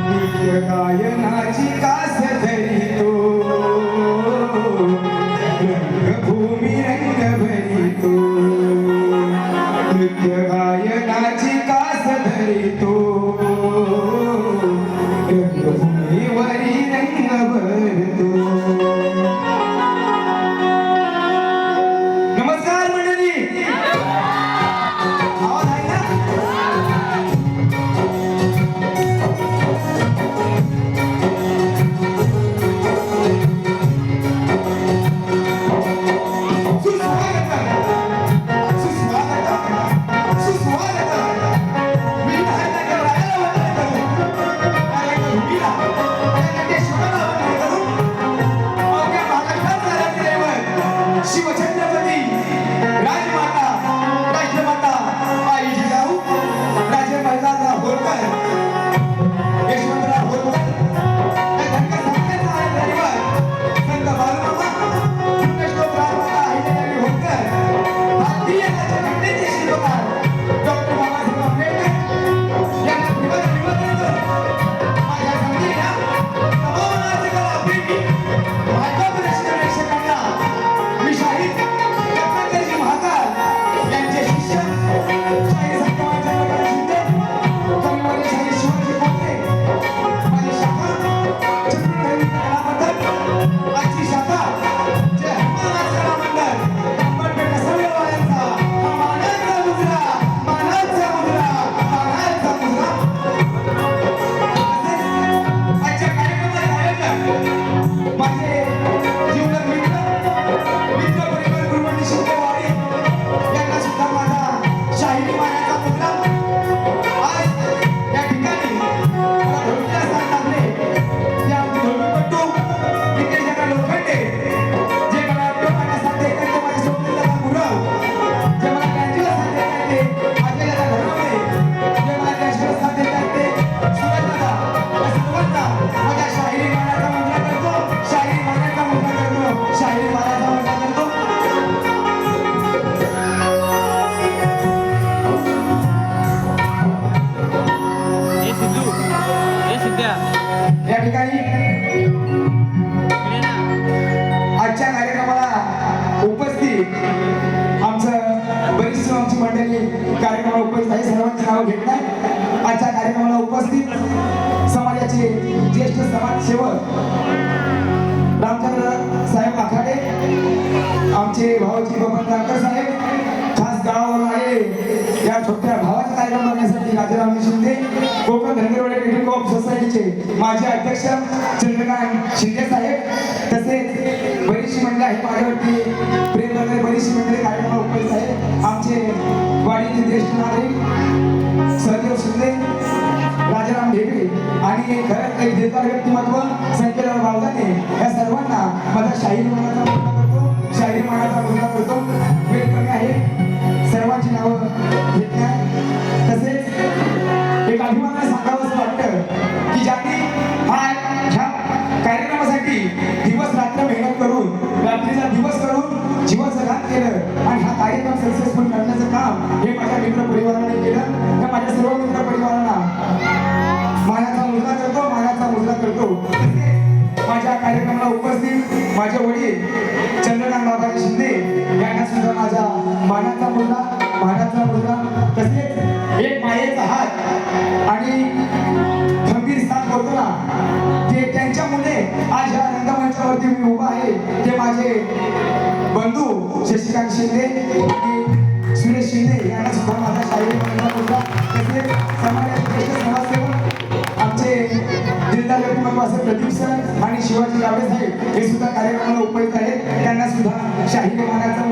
नित्य गायनाची कास धरितो रंगभूमी रंग भरितो नृत्य गायनाची कास धरितो रंगभूमीवरी रंग भरतो. नमस्कार मंडळी. आवाज आहे ना? शिवछत्रपती राजमाता राष्ट्रमाता आई जिजाऊ राजे मल्हारराव होळकर यशवंतराव होळकर या धनगर समाजाचा आहे परिवार संत बाळूमामा पुण्यश्लोक राजमाता अहिल्यादेवी होळकर भारतीय राज्यघटनेचे शिल्पकार डॉक्टर बाबासाहेब आंबेडकर यांना निवेदन माझ्या संधीला तपोवनाचे कला प्रेमी भारतातील प्रेक्षकांना मी शाहीर रत्नाकरजी महाकाल यांचे शिष्य शाहीर सत्यवान चंद्रकांत शिंदे कविवर्य शाहीर शिवाजी कोल्हे माझी शाखा चंद्रकांत कलामंडळ माझी शाखा जय हनुमान कलामंडळ अंबरपेठ सवयवाल्यांचा हा मानाचा मुजरा मानाचा मुजरा मानाचा मुजरा. आजच्या कार्यक्रमाचे आयोजक माझे जीवलग मित्र परिवार गुरुमंडळी शिंदेवाडी यांना सुद्धा माझा शाहिरी मानाचा मुद्दा. आज या ठिकाणी मला ढोलकीला साथ लागले ते आमचे ढोलकीपट्टू विद्यासागर लोखंडे जे मला डोकाला साथ देतात ते माझे स्वप्नीलदादा गुरव जे मला कॅन्टीला साथ देतात ते आजलेदादा घोडवळे जे मला कॅशला साथ देतात ते सुरजदादा. या सर्वांना माझ्या शाहिरी मानाचा मुद्दा करतो शाहिरी मानाचा मुद्दा करतो शाहिरी मानाचा मुद्दा करतो. ए सिद्धू ए सिद्ध्या या ठिकाणी इकडे ना. आजच्या कार्यक्रमाला उपस्थित बरीचशी आमची मंडळी कार्यक्रमाला उपस्थित आहे. सर्वांची नाव घेत नाही. आजच्या कार्यक्रमाला उपस्थित समाजाचे ज्येष्ठ समाजसेवक रामचंद्र साहेब आखाडे आमचे भाऊजी बबन गावकर साहेब खास गावावरून आले या छोट्या भावाचा कार्यक्रम बघण्यासाठी राजाराम शिंदे कोकण धनगरवाडी क्रेडिट कोऑप सोसायटीचे माजी अध्यक्ष चंद्रकांत शिंदे साहेब तसेच बरीचशी मंडळी आहे माझ्यावरती प्रेम करणारी बरीचशी मंडळी कार्यक्रमाला उपस्थित आहे. आमचे वाडीचे ज्येष्ठ नागरिक सहदेव शिंदे राजाराम ढेबे आणि खरंच एक देवदार व्यक्तिमत्व संकेतराव बावदाने या सर्वांना माझा शाहीर मानाचा मुद्दा करतो शाहीर मानाचा मुद्दा करतो. वेळ कमी आहे सर्वांची नावं घेत नाही. तसेच एक अभिमानाने सांगावंसं वाटतं की ज्यांनी ह्या कार्यक्रमासाठी दिवस रात्र मेहनत करून रात्रीचा दिवस करून जीवनसघात केलं आणि हा कार्यक्रम सक्सेसफुल करण्याचं काम हे माझ्या मित्र परिवाराने केलं. तर माझ्या सर्व मित्र परिवारांना मानाचा मुजरा करतो मानाचा मुजरा करतो. माझ्या कार्यक्रमाला उपस्थित माझे वडील चंद्रकांत बाबाजी शिंदे यांना सुद्धा माझा मानाचा मुजरा. तसेच एक मायेचा हात आणि खंबीर साथ होतो ना ते त्यांच्यामुळे आज या रंगमंचावरती मी उभा आहे. ते माझे बंधू शशिकांत शिंदे आणि सुरेश शिंदे यांना सुद्धा माझा शाहीर मानाचा मुजरा. तसेच समाजाचे ज्येष्ठ समाजसेवक आमचे जिल्हा व्यक्तिमत्व असे प्रदीप सर आणि शिवाजी गावडे साहेब हे सुद्धा कार्यक्रमाला उपस्थित आहेत. त्यांना सुद्धा शाहीर मानाचा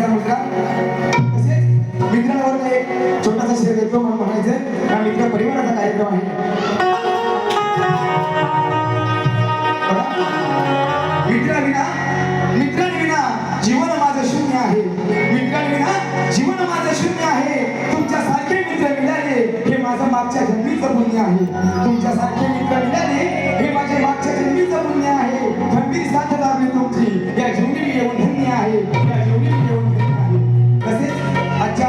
मुजरा. तसेच मित्रांवर एक छोटासा शेर देतो म्हणून म्हणायचं हा मित्र परिवाराचा कार्यक्रम आहे. मित्रांविना जीवन माझं शून्य आहे. मित्रांविना जीवन माझं शून्य आहे. तुमच्यासारखे मित्र मिळाले हे माझं मागच्या जन्मीचं पुण्य आहे. तुमच्यासारखे मित्र मिळाले हे माझे मागच्या जन्मीचं पुण्य आहे. खंबीर साथ लाभली तुमची या जीवनी मी येऊन धन्य आहे. तसेच आजच्या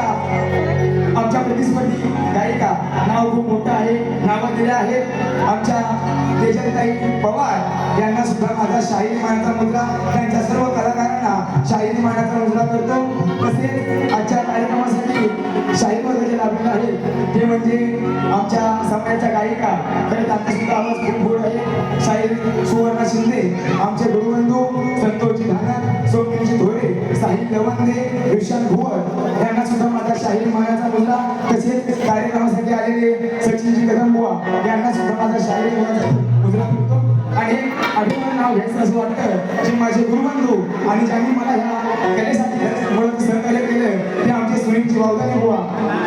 आमच्या प्रतिस्पर्धी गायिका नाव नावं दिले आहेत. आमच्या तेजलताई पवार यांना सुद्धा माझा शाहिरी मानाचा मुद्रा, त्यांच्या सर्व कलाकारांना शाहिरी मानाचा मुद्रा करतो. तसेच आजच्या कार्यक्रमासाठी शाहीर वर्ग जे लाभलेला आहे ते म्हणजे आमच्या समाजाच्या गायिका, खरं त्यांचा सुद्धा आवाज खूप गोड आहे. शाहीर सुवर्णा शिंदे, आमचे गुरुबंधू संतोषजी धानक, सोमजी धोरे, साहिल लवंदे, विशाल भुवर यांना सुद्धा माझा शाहीर मानाचा मुद्रा. तसेच कार्यक्रमासाठी आलेले सचिनजी कदमबुवा यांना सुद्धा माझा शाहीर मानाचा मुद्रा करतो. आणि आठवण नाव घ्यायचं असं वाटतं जे माझे गुरुबंधू आणि ज्यांनी मला ह्या कलेसाठी मुळात सहकार्य केलं ते आमचे सुनीलजी बावदाने बुवा,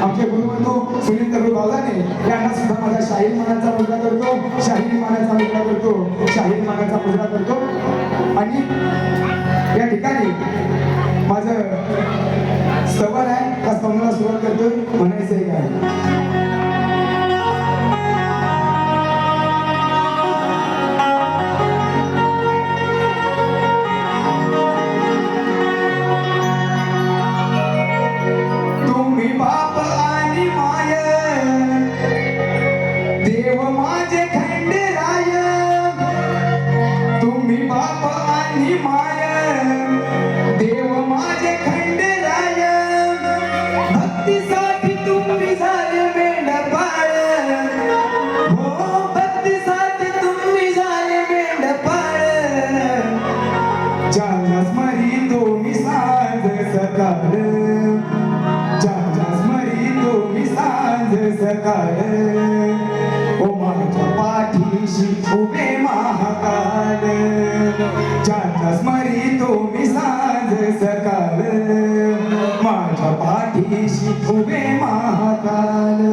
आमचे गुरुबंधू सुनील दगडू बावदाने यांना सुद्धा माझा शाहीर मानाचा मुद्रा करतो, शाहीर मानाचा मुद्रा करतो, शाहीर मानाचा मुद्रा करतो. आणि या ठिकाणी माझं स्तवन आहे, त्या स्तवनाला सुरुवात करतोय. म्हणायचं आहे काय? बाप आणि माय देव माझे खंडेराय, तुम्ही बाप आणि माय देव माझे खंडेराय, भक्तीसाठी तुम्ही झाले मेंढपाळ, हो भक्तीसाठी तुम्ही झाले मेंढपाळ, ज्याला स्मरी तुम्ही साज सकाळ, सकाळ, ओ माझ्या पाठीशी उभे महाकाल, ज्याच्या स्मरी तुम्ही साज सकाळ, माझ्या पाठीशी उभे महाकाल.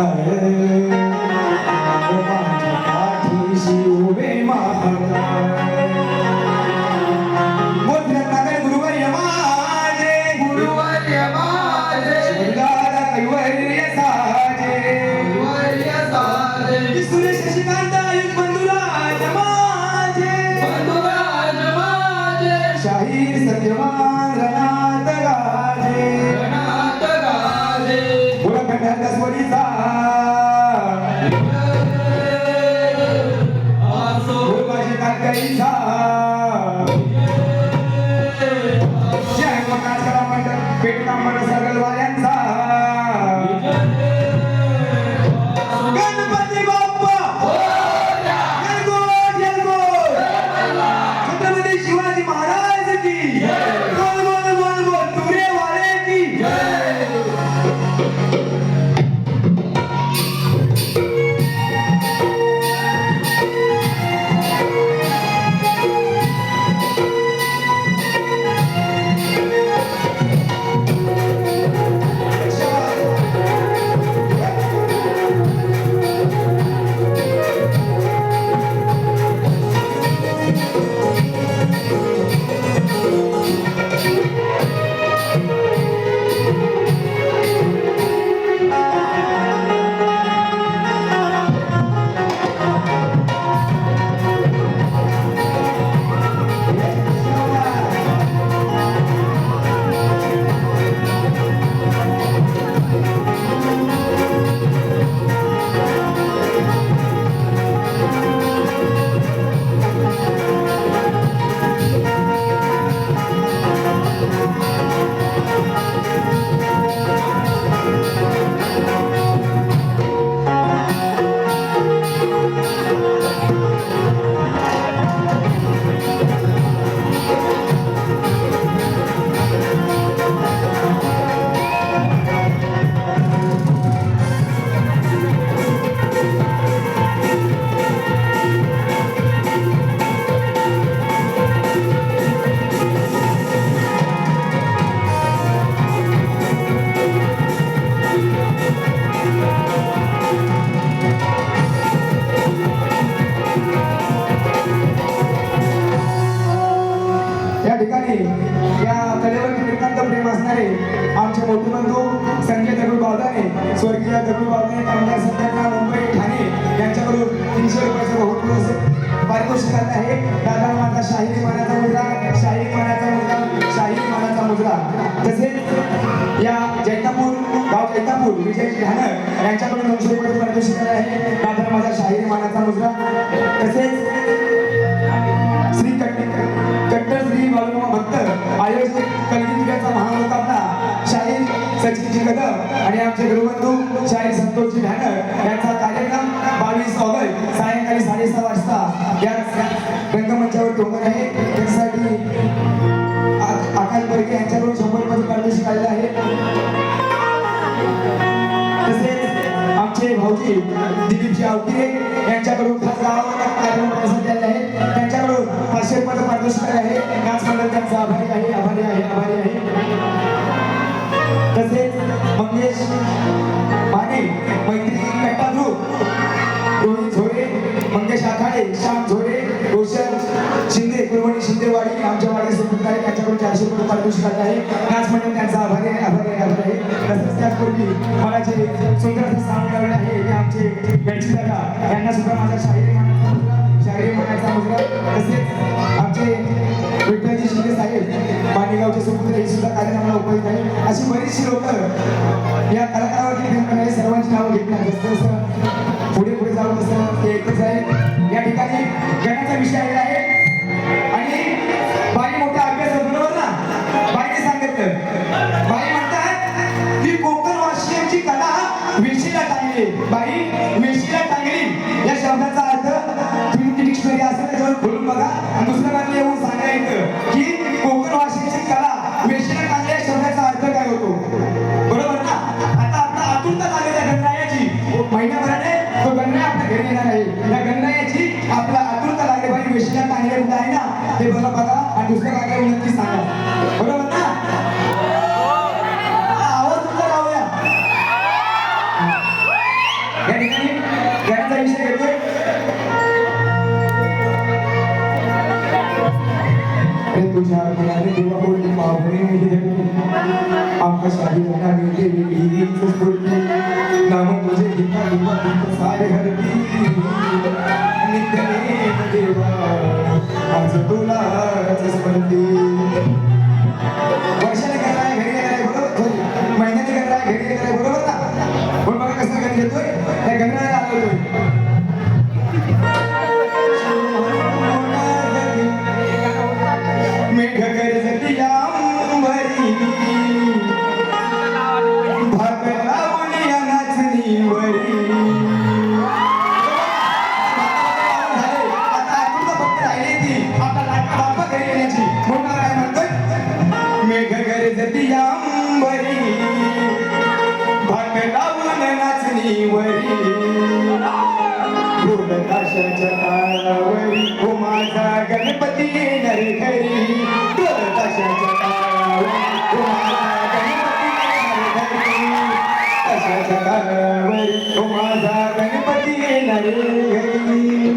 महाकाळ माझ्या पाठीशी उभे महाकाळ मोठ्या गुरुवर्य माझे गुरुवर्य माझे स्वर्गाला कैवल्य साजे गुरुवर्य साजे विसुरे शशिकांत आयुध बंधुराज माझे बंधुराज माझे शाहीर सत्यवान रणात गाजे गणात गाजे पुरखंडात स्वरीचा आसो गुरुबाजी काकाईचा जय मकासरा मंडळ पेटना मंडळ सगळवाल्यांचा गणपती बाप्पा जयगोर जयगोर छत्रपती शिवाजी महाराज की बोल बोल बोल बोल तुरे वाले की या ठिकाणी या कलेवरती नितांत प्रेम असणारे आमचे मोठे बंधू संजय दगडू बावदाने स्वर्गीय दगडू बावदाने कामगार संघटना मुंबई ठाणे यांच्याकडून 300 रुपयाचं बहुत पारितोषिक आलं आहे. दादा माझा शाहिरी मानाचा मुद्रा शाहिरी मानाचा मुद्रा शाहिरी मानाचा मुद्रा तसेच या जैतापूर गाव जैतापूर विजय ढाणर यांच्याकडून 200 रुपयाचं पारितोषिक आलं आहे. दादा माझा शाहिरी मानाचा मुद्रा तसेच श्री कट्टर श्री बाळूमामा भक्त आयोजित कलगीचा महामुकाबला शाहीर सचिनजी कदम आणि आमचे गुरुबंधू शाहीर संतोषजी ढाणर यांचा कार्यक्रम 22 ऑगस्ट सायंकाळी 6:30 वाजता या रंगमंचावर होणार आहे. त्यासाठी आकाश बर्गे यांच्याकडून 100 रुपयाचं पारितोषिक आलेलं आहे. तसेच आमचे भाऊजी दिलीपजी आवकिरे यांच्याकडून खास गावाला कार्यक्रम करण्यासाठी आले आहेत. त्यांच्याकडून 500 रुपयाचं पारितोषिक आहे. नाच मंडळ त्यांचा आभारी आहे आभारी आहे आभारी आहे. तसेच मंगेश माने मैत्री कट्टा ग्रुप रोहित झोरे मंगेश आखाडे श्याम झोरे रोशन शिंदे कुलवणी शिंदेवाडी आमच्या वाड्याचे पुतळे त्यांच्याकडून 400 रुपये पारितोषिक आले आहे. नाच मंडळ त्यांचा आभारी आहे आभारी आहे आभारी आहे. तसेच त्याचपूर्वी मला जे सुंदर असं साऊंड लावले आहे ते आमचे गणजी दादा यांना सुद्धा माझा शाहिरी मानाचा मुद्रा शाहिरी मानाचा मुद्रा तसेच आमचे विठ्ठलजी शिंदे साहेब माणेगावचे सुपुत्र हे सुद्धा कार्यक्रमाला उपस्थित आहे. अशी बरीचशी लोक या कलाकारावरती प्रेम करणारे सर्वांची नावं घेतली जसं जसं पुढे पुढे जाऊन तसं ते एकच आहे. या ठिकाणी गणाचा विषय आलेला आहे आणि बाई मोठ्या अभ्यास बरोबर ना बाईने सांगितलं बाई म्हणतात की कोकण वाशियांची कला वेशीला टांगली बाई वेशीला टांगली या शब्दाचा अर्थ तुम्ही डिक्शनरी असेल त्याच्यावर खोलून बघा आणि दुसऱ्या येऊन सांगायचं की कोकण वाशियांची कला वेशीला टांगली या शब्दाचा अर्थ काय होतो बरोबर ना. आता आपला आतुरता लागेल त्या गणरायाची महिन्याभराने तो गणराय आपल्या घरी येणार आहे. या गणरायाची आपला आतुरता लागली बाई वेशीला टांगले कुठं आहे ना ते बघा बघा आणि दुसऱ्या जागेवर नक्की सांगा बरोबर ना. आवाज तुमचा गाऊया घरी गेलाय बरोबर ना पण बघा कसं घरी येतोय त्या गंधर्वाला आलोय मेघ गरजती अंबरी भाग लावणी नाचणी वरी आता आतून फक्त राहिली ती आता लाटा बाप्पा घरी येण्याची म्हणून काय म्हणतोय मेघ गरजती अंबरी भाग लावून नाचणी वरी ढोलताशाच्या तालावरी हो माझा गणपती येणार घरी ढोलताशाच्या तालावरी हो माझा गणपती येणार घरी ताशाच्या तालावरी हो माझा गणपती येणार घरी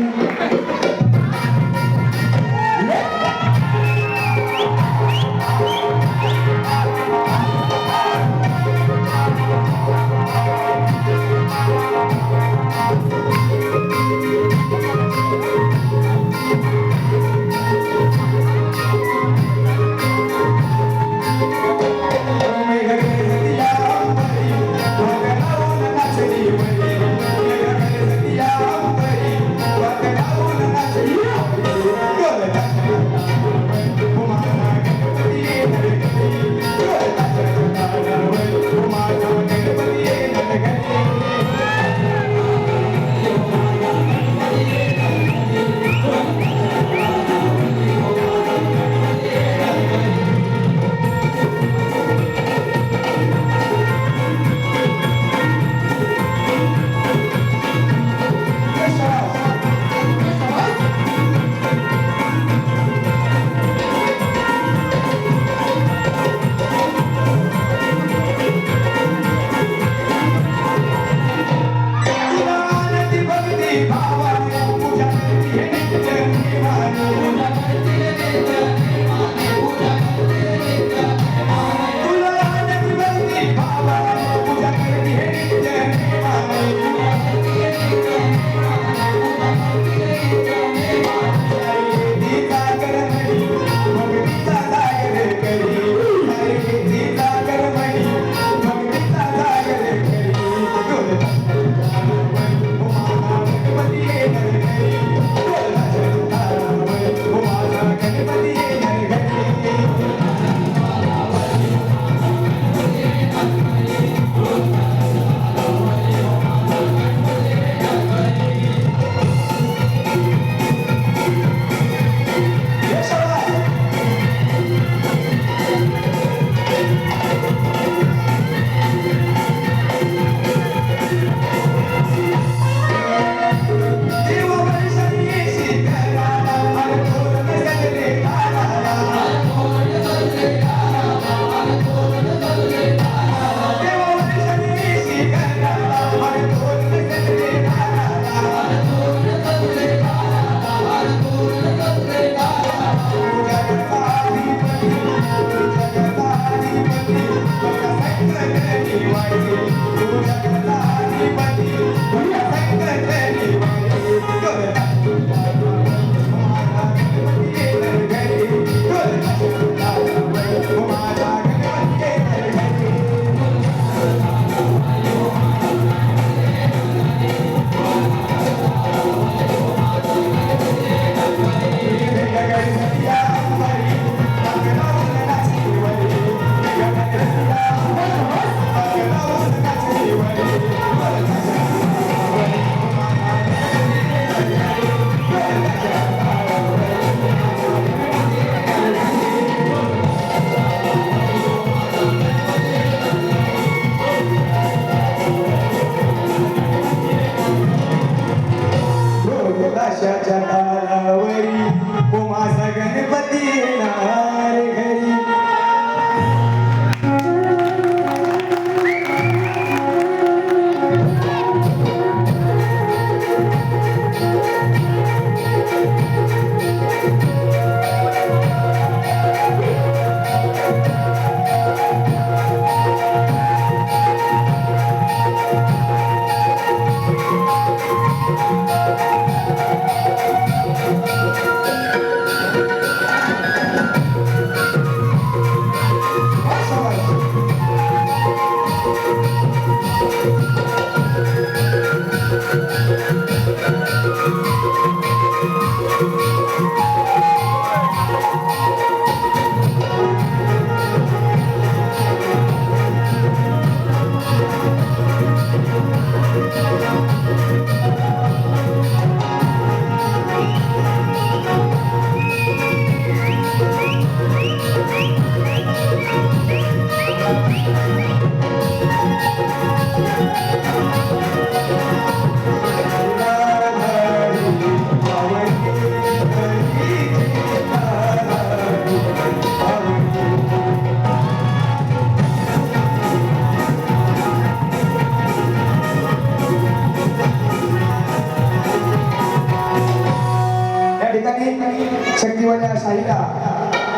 या ठिकाणी शक्तिवाल्या शाहीला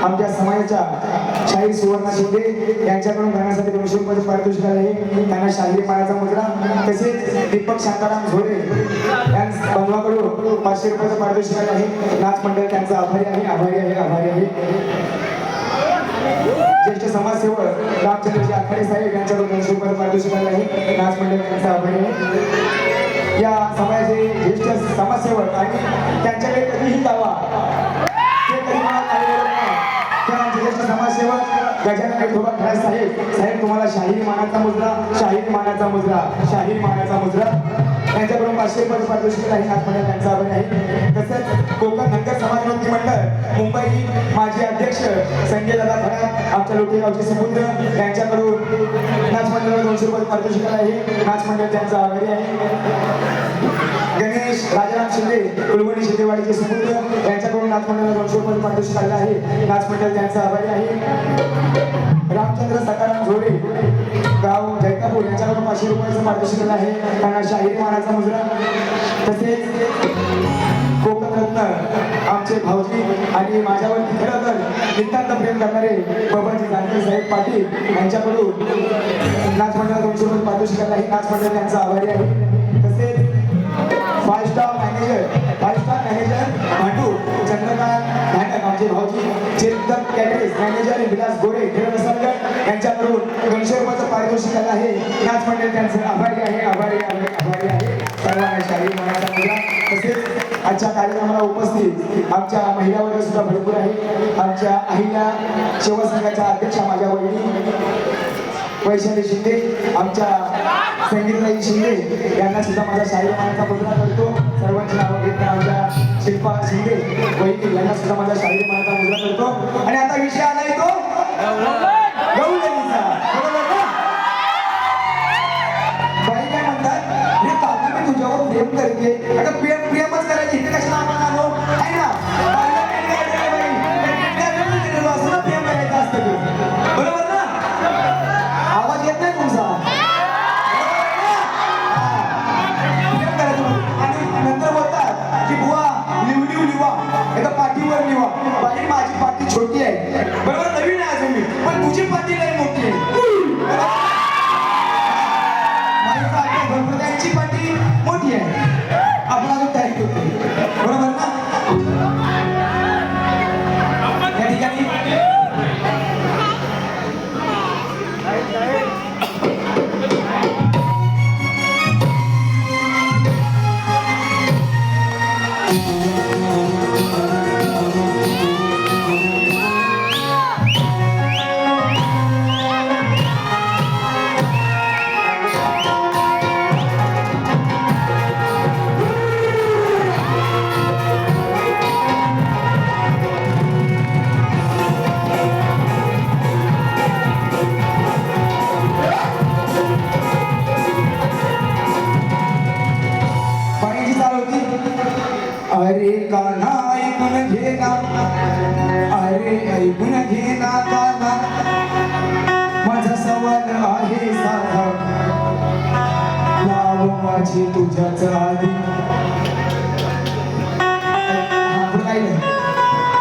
आमच्या समाजाच्या शाहीर सुवर्णा शिंदे यांच्याकडून गाण्यासाठी 200 रुपये पारितोषिक आहे. त्यांना शाहीर मानाचा मुद्रा तसेच दीपक शांताराम झोळे यांच्या बंधवाकडून 500 रुपयाचं पारितोषिक आहे. नाच मंडळ त्यांचा आभारी आहे, आभारी आहे, आभारी आहे. ज्येष्ठ समाजसेवक रामचंद्रजी आखाडे साहेब यांच्याकडून 200 रुपये पारितोषिक आहे. नाच मंडळ त्यांचा आभारी आहे. या समाजाचे ज्येष्ठ समाजसेवक आणि त्यांच्याकडे कधीही जावा ते कधी मला काही बोलत नाही. त्या आमचे ज्येष्ठ समाजसेवक गजानन विठोबा खरात साहेब तुम्हाला शाहीर मानाचा मुद्रा, शाहीर मानाचा मुद्रा, शाहीर मानाचा मुद्रा त्यांच्याकडून 500 रुपये पारितोषिक आहे. नाच मंडळ त्यांचा आभारी आहे. तसंच कोकण धनगर समाजमुक्ती मंडळ मुंबई माजी अध्यक्ष संजय दादा खरात आमच्या लोकेगावचे सुपुत्र त्यांच्याकडून नाच मंडळाला 200 रुपये पारितोषिक आहे. नाच मंडळ त्यांचा आभारी आहे. गणेश राजाराम शिंदे कुलवणी शिंदेवाडीचे सुपुत्र यांच्याकडून नाच मंडळाला 200 रुपये पारितोषिक आले आहे. नाच मंडळ त्यांचा आभारी आहे. रामचंद्र सकाराम झोडे गाव जैतापूर यांच्याकडून 500 रुपयाचं पारितोषिक आहे. त्यांना शाहीर मानाचा मुजरा तसेच कोकणरत्न आमचे भाऊजी आणि माझ्यावरती खरं तर नितांत प्रेम करणारे बाबाजी जानकर साहेब पाटील यांच्याकडून नाच मंडळाला 200 रुपये पारितोषिक आहे. नाच मंडळ त्यांचा आभारी आहे. तसेच 5 स्टार मॅनेजर भांडू चंद्रकांत भांडक आमचे भाऊजी चेतन कॅटरेस मॅनेजर विलास गोरे गिरवसरकर यांच्याकडून 200 रुपयाचं पारितोषिक आलं आहे. नाच मंडळ त्यांचं आभारी आहे, आभारी आहे, आभारी आहे. सर्वांना शाहीर मानाचा मुद्रा. तसेच आजच्या कार्यक्रमाला उपस्थित आमच्या महिला वर्ग सुद्धा भरपूर आहे. आमच्या अहिल्या शिवसंघाच्या अध्यक्षा माझ्या वहिनी वैशाली शिंदे, आमच्या संगीतराई शिंदे यांना सुद्धा माझा शाहीर मानाचा मुद्रा करतो. सर्वांची नावं घेत आमच्या शिल्पा शिंदे वहिनी यांना सुद्धा माझा शाहीर मानाचा मुद्रा करतो. आणि आता विषय आलाय तो गौरवणीचा. बरोबर ना? बाई काय म्हणतात, हे काका मी तुझ्यावर प्रेम करते. आता प्रेमच करायची इथे कशाला आपण आलो आहे ना? असं प्रेम करायचं असतं ते. बरोबर ना? आवाज येत नाही तुमचा. प्रेम करायचं आणि नंतर बोलतात की बुवा लिवा एका पाठीवर लिवा. बाई माझी पाठी छोटी आहे, बरोबर, नवीन आहे अजून मी, पण तुझी पाठी लई मोठी आहे. त्यांची पाठी मोठी आहे, आपण अजून तयारी होते. बरोबर ना? या ठिकाणी अरे कान्हा ऐकून घे ना, अरे ऐकून घे ना कान्हा, माझा सवाल आहे साधा, नाव माझी तुझ्याच आधी.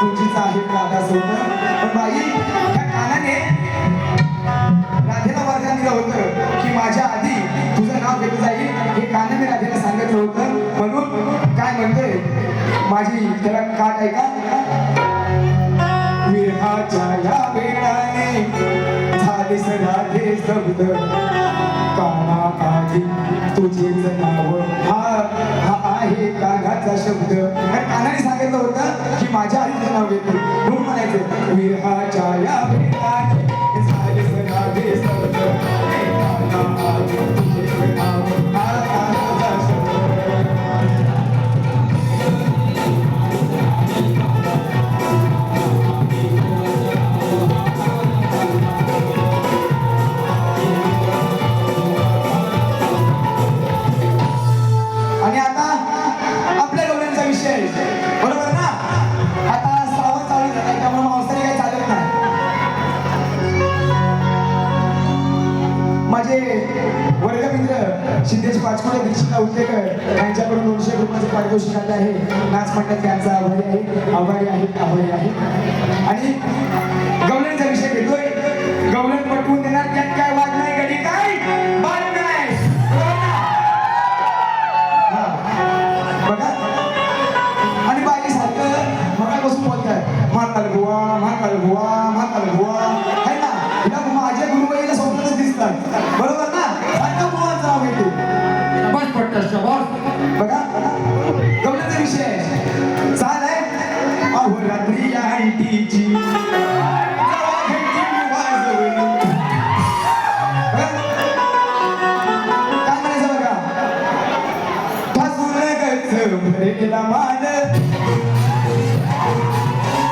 तुझीच आहे राधा सोबत. पण बाई त्या कानाने राधेला वर्गात दिलं होतं की माझ्या आधी तुझं नाव घेतलं जाईल, हे कानाने राधेला सांगितलं होतं. म्हणून काय म्हणतोय माझी त्याला काट ऐका. विरहाच्या या वेळाने झालीस राधे शब्द, माझे तुझेच नाव हा हा आहे कानाचा शब्द आणि कानाने सांगितलं होतं की माझ्या आईचं नाव घेते म्हणून म्हणायचं विरहाच्या या भेटाने झाले सगळे शब्द माझे तुझेच नाव हा कानाचा शब्द आणि आता आपल्या गवळ्यांचा विषय बरोबर ना आता श्रावण चालू झाला त्यामुळे मांसाहारी काही चालत नाही माझे वर्गमित्र सिद्धेश पाचकुळे दीक्षिता उल्लेकर यांच्याकडून 200 रुपयाचे पारितोषिक आले आहे नाच मंडळ त्यांचा आभारी आहे आणि गवळ्यांचा विषय घेतोय गवळण पटवून देणार त्यात काय वाद नाही गडी काय वाद नाही बघा आणि बाई सारखं मगापासून बोलतात म्हाताल बुवा है ना हिला माझ्या गुरुबाईला स्वप्नच दिसतात बरोबर ना सारखं बुवाचं नाव घेते बस पट्टा शबास बघा गवळ्याचा विषय चालाय अहो रात्री या आंटीची भरलेला मान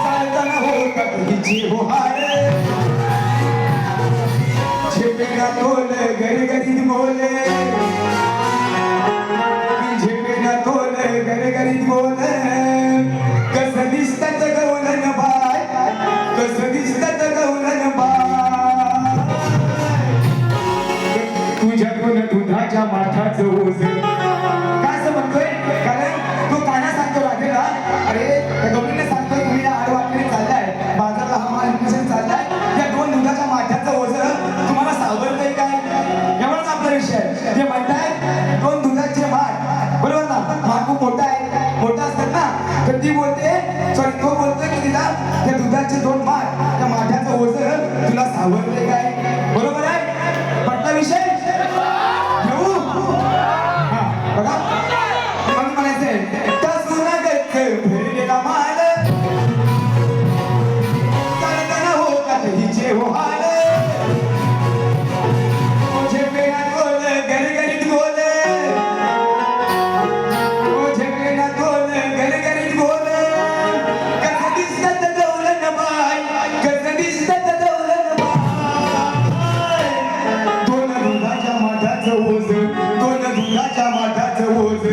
चालताना होता तिची बोहार झेपेना तोल गरगरीत बोले झेपेना तोल गरगरीत बोले कसं दिसतात गवलन बाय कसं दिसतात गवलन बाय तुझ्याकडून दुधाच्या माठाचं ओझ काय असं म्हणतोय कारण तो काना सांगतो राधेला अरे त्या गौरीने सांगतोय तुम्ही या आडवाकडे चाललाय बाजारला हा माल विकून चाललाय त्या 2 दुधाच्या माठाचं ओझं तुम्हाला सावरतंय काय एवढाच आपला विषय ते म्हणताय 2 दुधाचे माठ बरोबर ना माठ खूप मोठा असतात ना तर ती बोलते सॉरी तो बोलतोय की तिला त्या दुधाचे 2 माठ त्या माठाचं ओझं तुला सावरतंय काय बरोबर आहे पटला विषय घेऊ हा बघा म्हणून म्हणायचंय तसुना गच्च भरलेला माल चालताना होतात हिचे हो हाल झेपेना तोल गरगरीत बोल झेपेना तोल गरगरीत बोल कसं दिसतात गवलन बाय कसं दिसतात गवलन बाय 2 दुधाच्या माठाचं ओझ 2 दुधाच्या माठाचं ओझ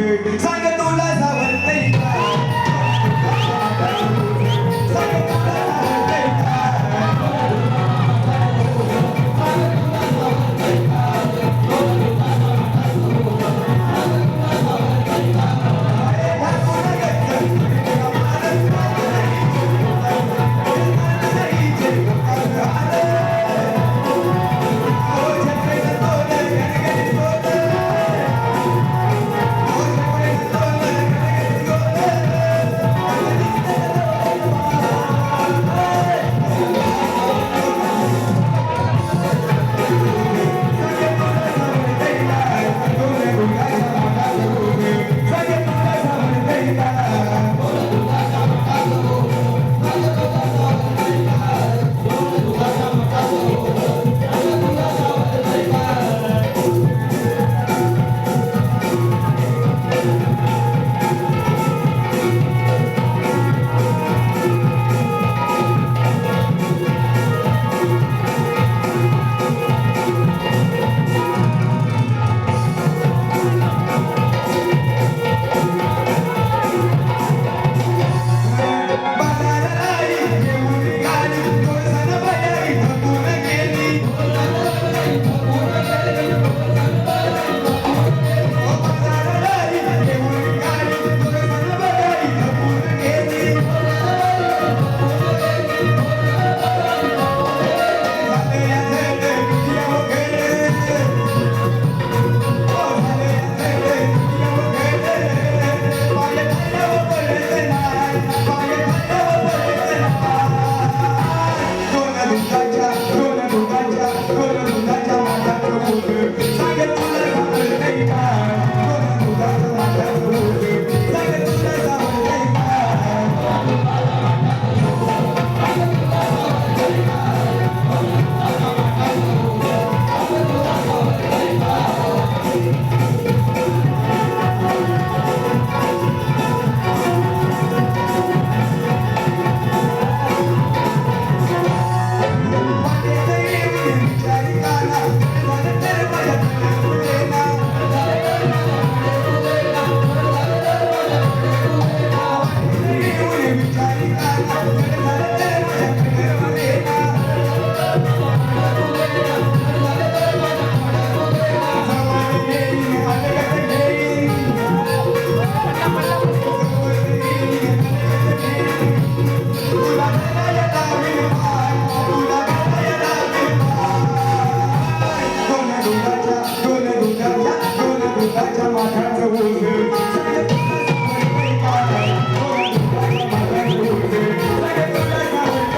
सांग तुला सावरतंय काय? सांग तुला सावरतंय काय? दुधाच्या माठाचं ओझं सगळे तुला सावरलंय का? गोरा दुधाच्या माठाचं ओझं सगळे तुला सावरलंय का?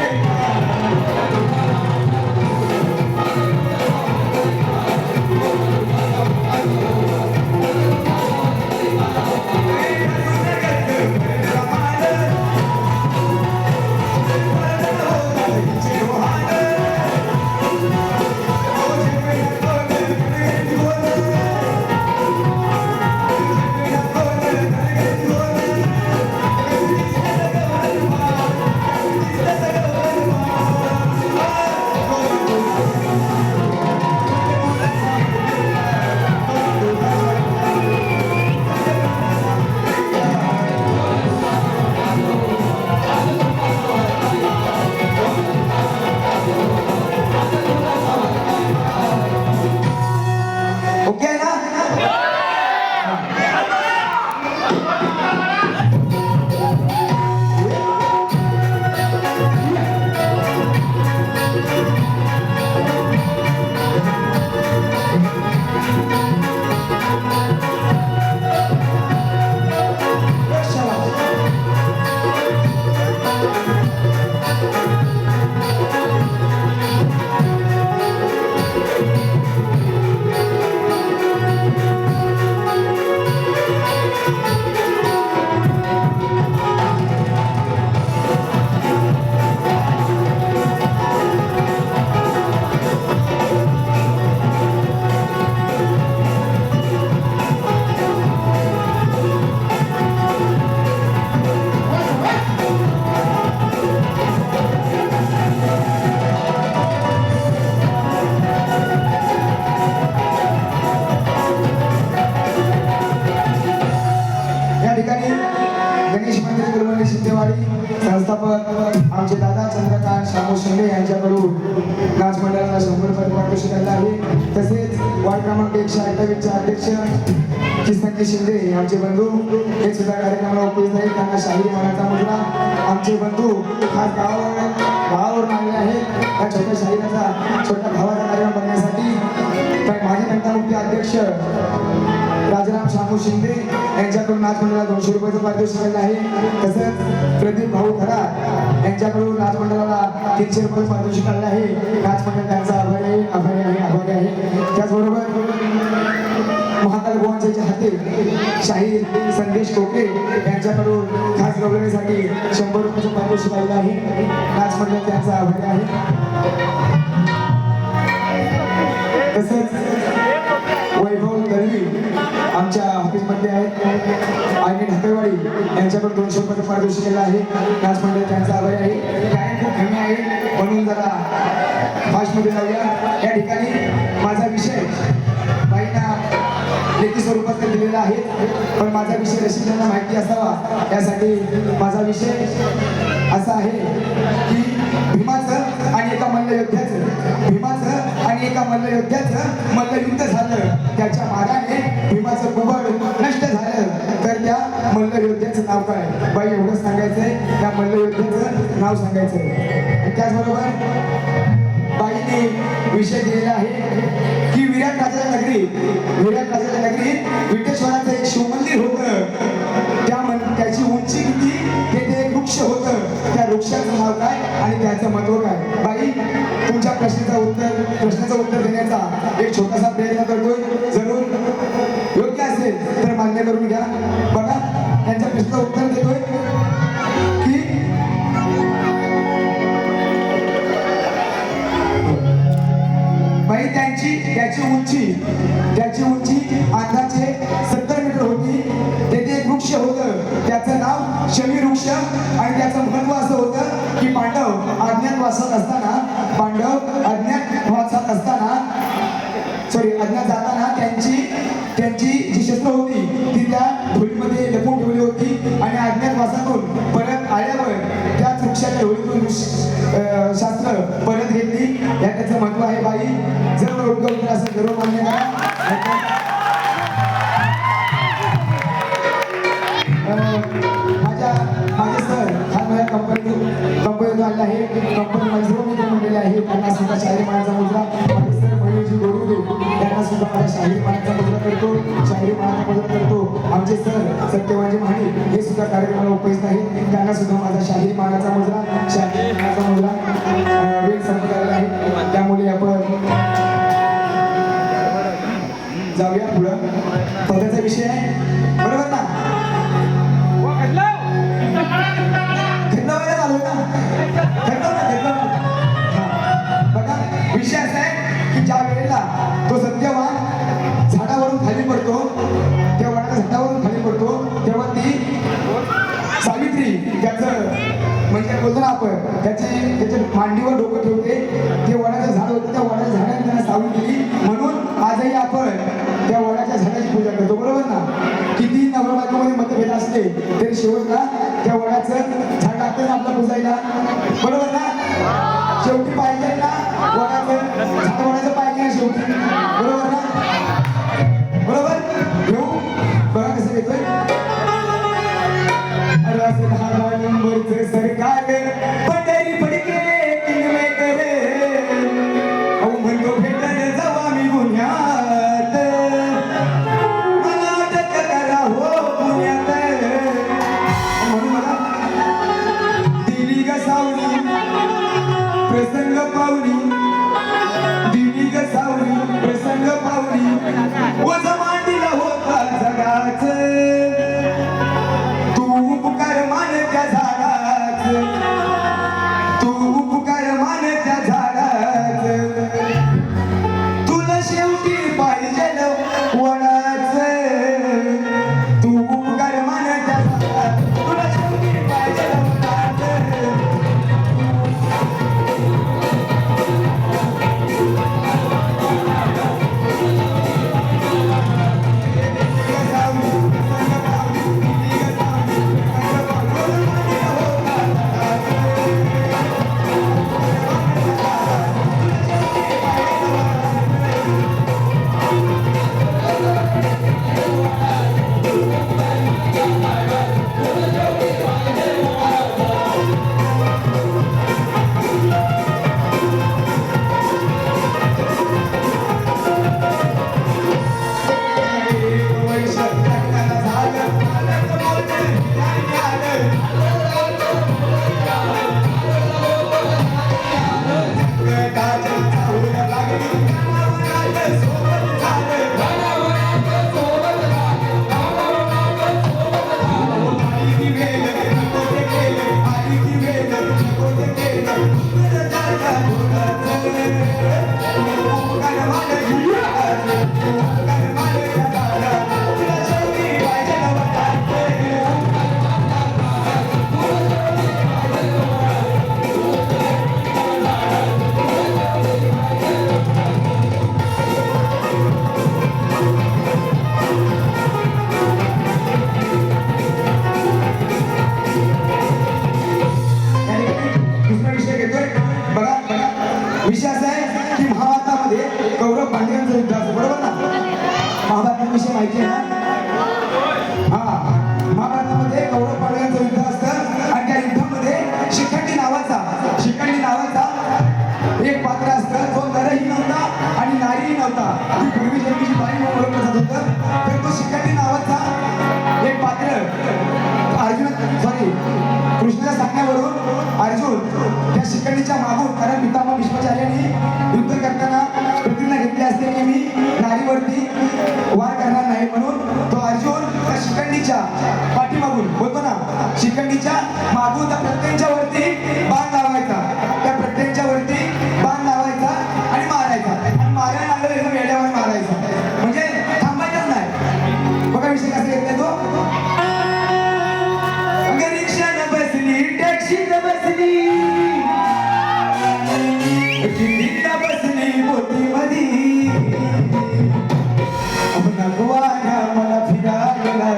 ओके आहे ना? या ठिकाणी गणेश मंदिर कुलवंडी शिंदेवाडी संस्थापक आमचे दादा चंद्रकांत शामू शिंदे यांच्याकडून नाच मंडळाला 100 रुपये पारितोषिक आले आहे. तसेच वार्ड क्रमांक 128 चे अध्यक्ष किसनजी शिंदे आमचे बंधू हे सुद्धा कार्यक्रमाला उपस्थित आहेत. त्यांना शाही मानाचा मुजरा आमचे बंधू खास गावावरून आलेले आहेत. या छोट्या शाहीराचा छोट्या भावाचा कार्यक्रम बघण्यासाठी तर माजी तंटामुक्ती अध्यक्ष राजाराम शामू शिंदे यांच्याकडून नाच मंडळाला 200 रुपयाचं पारितोषिक आलेलं आहे. तसंच प्रदीप भाऊ खरात यांच्याकडून नाच मंडळाला 300 रुपये पारितोषिक आलेलं आहे. नाच मंडळ त्यांचा आभारी आहे. त्याचबरोबर महाकाल गोवांच्या हाती शाहीर संदेश टोके यांच्याकडून खास गौरवण्यासाठी 100 रुपयाचं पारितोषिक आलेलं आहे. नाच मंडळ त्यांचा आभारी आहे. तसंच वैभव दळवी आमच्या ऑफिसमध्ये आहेत आणि ढाकेवाडी यांच्याकडून 200 रुपयाचं पारितोषिक केलं आहे. नाच मंडळ त्यांचा आभारी आहे. गायन खूप कमी आहे म्हणून जरा फास्टमध्ये जाऊया. या ठिकाणी माझा विषय बाईंना लेखी स्वरूपात दिलेला आहे, पण माझा विषय रसिकांना माहिती असावा यासाठी माझा विषय असा आहे की भीमाचं आणि एका मल्लयोद्ध्याचं मल्लयुद्ध झालं. त्याच्या मागाने भीमाचं कुबड नष्ट झालं. तर त्या मल्लयोद्ध्याचं नाव काय? बाई एवढंच सांगायचंय. त्या मल्लयोद्ध्याचं नाव सांगायचंय. आणि त्याचबरोबर बाईने विषय दिलेला आहे की विराट राजाच्या नगरीत विटेश्वराचं एक शिवमंदिर होतं. त्याची उंची किती? तेथे एक वृक्ष होतं. त्या वृक्षाचं नाव काय आणि त्याचं महत्व काय? बाई तुमच्या प्रश्नाचं उत्तर देण्याचा एक छोटासा प्रयत्न करतोय. जरूर योग्य असेल तर मान्य करून घ्या. बघा त्यांच्या प्रश्नाचं उत्तर देतोय की बाई त्याची उंची अंदाजे 70 मीटर होती. तेथे एक वृक्ष होतं. त्याचं नाव शमी वृक्ष आणि त्याचं महत्व असं होतं की पांडव अज्ञात जाताना त्यांची जी शस्त्र होती ती त्या ढोलीमध्ये लपवून ठेवली होती आणि अज्ञातवासातून परत आल्यावर त्याच वृक्षाच्या ढोलीतून शास्त्र परत घेतली. या त्याचं महत्व आहे. बाई जर योग्य उत्तर असेल जरूर मान्य करा. माझे सर हा माझ्या कंपनीतून आले आहे. कंपनी माझे सर्व मित्र मंडळी आहे. त्यांना सुद्धा शाहीर मानाचा मुजरा माझे सर मयूरजी गोडुदे त्यांना सुद्धा माझ्या शाहीर मानाचा मुजरा करतो. शाहीर कार्यक्रमाला मदत करतो आमचे सर सत्यवाजी महाडी हे सुद्धा कार्यक्रमाला उपस्थित आहेत. त्यांना सुद्धा माझा शाहीर मानाचा मुजरा वेळ संपलेला आहे. त्यामुळे आपण जाऊया पुढं. पदाचा विषय आहे बरोबर ना? घडलावायला आलो ना? बघा विषय असा आहे की ज्या वेळेला तो सत्यवान झाडावरून खाली पडतो, त्या वडाच्या झाडावरून खाली पडतो, तेव्हा ती सावित्री त्याचं म्हणजे बोलतो ना आपण त्याच्या मांडीवर डोकं ठेवते. ते वडाचं झाड होतं, त्या वडाच्या झाडाने त्यांना सावली दिली. म्हणून आजही आपण त्या वडाच्या झाडाची पूजा करतो बरोबर ना? किती नवरा बायकोमध्ये मतभेद असले तरी शेवटला त्या वडाचं झाड लागतं आपला पूजायला बरोबर ना? शेवटी पाहिजे ना वडाचं झाड, वडाचं पाहिजे ना शेवटी बरोबर ना? बरोबर घेऊ बघा कसं येतोय. नंबरचं सरकार पंढरी पडके किनवे करे अहो म्हणतो भेटन जावा मी गुन्ह्यात मला अटक करा हो पुण्यात म्हणून मला दिली ग सावली प्रसंग पावली, दिली ग सावली प्रसंग पावली वज मांडीला होता जगाच तू उपकार मान त्या झाडाच, तू उपकार मान त्या झाडाच तुला शेवटी पाहिजे वडाच, तू उपकार मान त्या झाडाच तुला शेवटी पाहिजे वडाच. विषय असा आहे की महाभारतामध्ये कौरव पांडवांचा युद्ध असतो बरोबर ना? महाभारताचा विषय माहिती आहे ना? हा महाभारतामध्ये कौरव पांडवांचं युद्ध असतं आणि त्या युद्धामध्ये शिखंडी नावाचा एक पात्र असतं जो नरही नव्हता आणि नारीही नव्हता. ती पूर्वी जन्मीची बाई म्हणून ओळखलं जात होतं. तर तो शिखंडी नावाचा एक पात्र कृष्णाच्या सांगण्यावरून अर्जुन त्या शिखंडीच्या मागून, कारण पितामह भीष्माचार्यांनी युद्ध करताना प्रतिज्ञा घेतली असते की मी नारीवरती वार करणार नाही, म्हणून तो अर्जुन त्या शिखंडीच्या पाठीमागून बोलतो ना, शिखंडीच्या मागून त्या प्रत्येकाच्या वरती बाण लावायचा, त्या प्रत्येकाच्या वरती बाण लावायचा आणि मारायचा, आणि मारायला लागलं वेड्यावर मारायचा, म्हणजे थांबायचाच नाही. बघा विषय कसा घेतलाय तो. टॅक्सीत बसली दिल्लीला बसली मोठी मधी नको मला फिरायला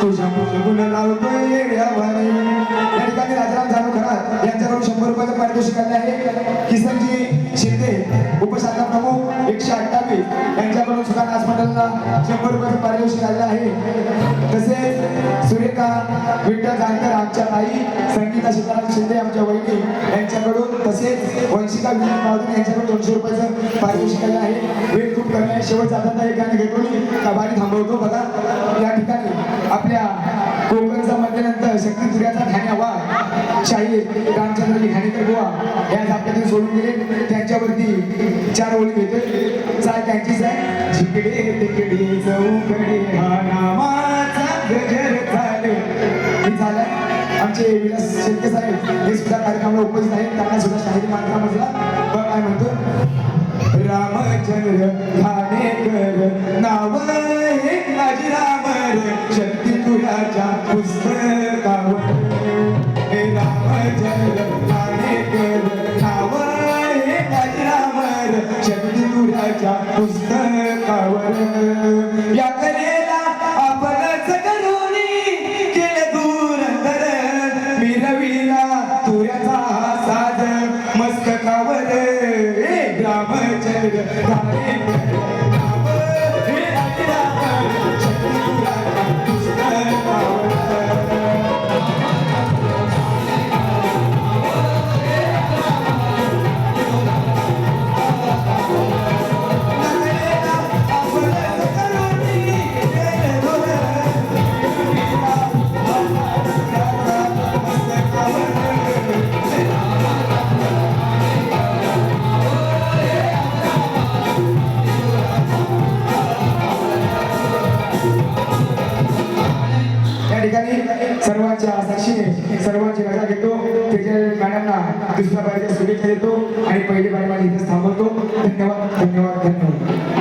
तुझ्या गुण लावतोय येड्यावानी. या ठिकाणी राजाराम जाधव यांच्याकडून 100 रुपयाचं पारितोषिक आले आहे. किसनजी शिंदे उपशाखा प्रमुख 128 यांच्याकडून सुद्धा नाच मंडळाला 100 रुपयाचं पारितोषिक आले आहे. तसेच सुरेखा विठ्ठल जानकर आमच्या ताई, संगीता सीताराम शिंदे आमच्या वहिनी यांच्याकडून, तसेच वंशिका विजय मावदे यांच्याकडून 200 रुपयाचं पारितोषिक आले आहे. वेळ खूप कमी आहे. शेवट जाताना एक गाणं घेतो मी, कबाडी थांबवतो. बघा या ठिकाणी आपल्या कोकणचा म्हटल्यानंतर शक्तिपुऱ्याचा ठाण्या वा शाहीर रामचंद्र घाणेकर बुवा या आपल्याकडे सोडून गेले. त्यांच्यावरती 4 ओळी घेतोय. चाल त्यांचीच आहे. जिकडे तिकडे चौकडे हा नामाचा गजर झाले. हे झालंय. आमचे विलास शेळके साहेब हे सुद्धा कार्यक्रमाला उपस्थित आहेत. त्यांना सुद्धा शाहिरी मानला मजला. बघ काय म्हणतो. रामचंद्र घाणेकर नाव हे अजरामर शक्ती तुझ्या पुस्तकावर. हे रामचंद्र घाणेकर नाव हे अजरामर शक्ती तुझ्या पुस्तकावर. या कलेला आपणच करुणी केलं दूर मिरविला तुऱ्याचा साज मस्तकावर. रामचंद्र घाणेकर नाव हे अजरामर शक्ती तुझ्या पुस्तकावर. या ठिकाणी सर्वांच्या साक्षीने सर्वांची रजा घेतो. त्याच्या मॅडमना दुसऱ्या बारीच्या शुभेच्छा देतो आणि पहिली बारी माझी इथेच थांबवतो. धन्यवाद धन्यवाद धन्यवाद.